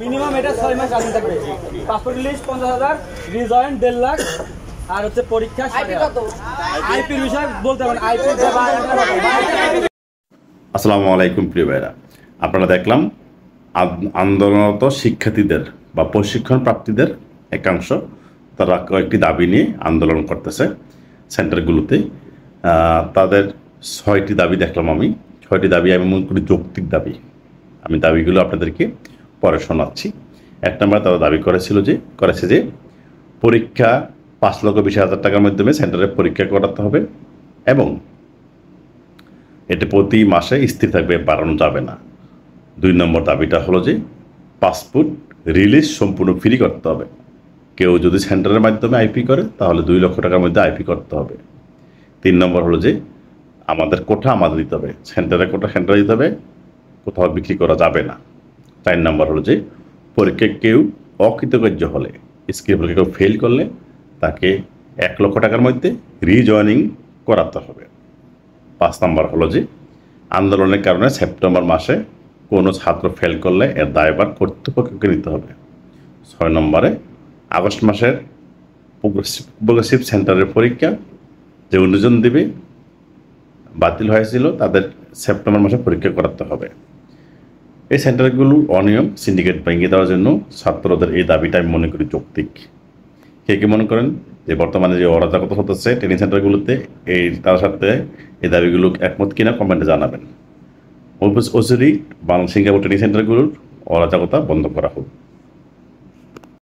Minimum এটা 6 মাস running থাকবে। Passport release 50,000, রিজয়েন্ট 1.5 lakh, আর হচ্ছে পরীক্ষা আইপির বিষয় বলতে পারেন। আইপি আসসালামু আলাইকুম প্রিয় ভাইরা, আপনারা দেখলাম আন্দোলনরত শিক্ষার্থীদের বা প্রশিক্ষণ প্রাপ্তিদের একাংশ তারা কয়েকটি দাবি নিয়ে আন্দোলন করতেছে সেন্টারগুলোতে। তাদের 6টি দাবি দেখলাম আমি। 6টি দাবি আমি মনে করি যৌক্তিক দাবি। আমি দাবিগুলো আপনাদেরকে পরে শোনাচ্ছি। 1 নম্বরে তারা দাবি করেছে যে পরীক্ষা 5,20,000 টাকার মাধ্যমে সেন্টারে পরীক্ষা করাতে হবে এবং এটি প্রতি মাসে স্থির থাকবে, বাড়ানো যাবে না। 2 নম্বর দাবিটা হলো যে পাসপোর্ট রিলিজ সম্পূর্ণ ফ্রি করতে হবে। কেউ যদি সেন্টারের মাধ্যমে আইপি করে তাহলে 2 লক্ষ টাকার মধ্যে আইপি করতে হবে। 3 নম্বর হলো যে আমাদের কোঠা আমাদের দিতে হবে, সেন্টারে কোঠা সেন্টারে দিতে হবে, কোথাও বিক্রি করা যাবে না। 4 নম্বর হলো যে পরীক্ষায় কেউ অকৃতকার্য হলে, স্কিল পরীক্ষা কেউ ফেল করলে তাকে 1 লক্ষ টাকার মধ্যে রিজয়েনিং করাতে হবে। 5 নম্বর হলো যে আন্দোলনের কারণে সেপ্টেম্বর মাসে কোনো ছাত্র ফেল করলে এর দায়ভার কর্তৃপক্ষকে নিতে হবে। 6 নম্বরে আগস্ট মাসের প্রোগ্রেসিভ সেন্টারের পরীক্ষা যে 19 জন দেবে বাতিল হয়েছিল তাদের সেপ্টেম্বর মাসে পরীক্ষা করাতে হবে। এই সেন্টারগুলো অনিয়ম সিন্ডিকেট ভেঙে দেওয়ার জন্য ছাত্রদের এই দাবিটা আমি মনে করি যৌক্তিক। কে মনে করেন যে বর্তমানে যে অরাজকতা হতেছে ট্রেনিং সেন্টারগুলোতে তার সাথে এই দাবিগুলো একমত কিনা কমেন্টে জানাবেন। অচিরেই বাংলাদেশ সিঙ্গাপুর ট্রেনিং সেন্টারগুলোর অরাজকতা বন্ধ করা হোক।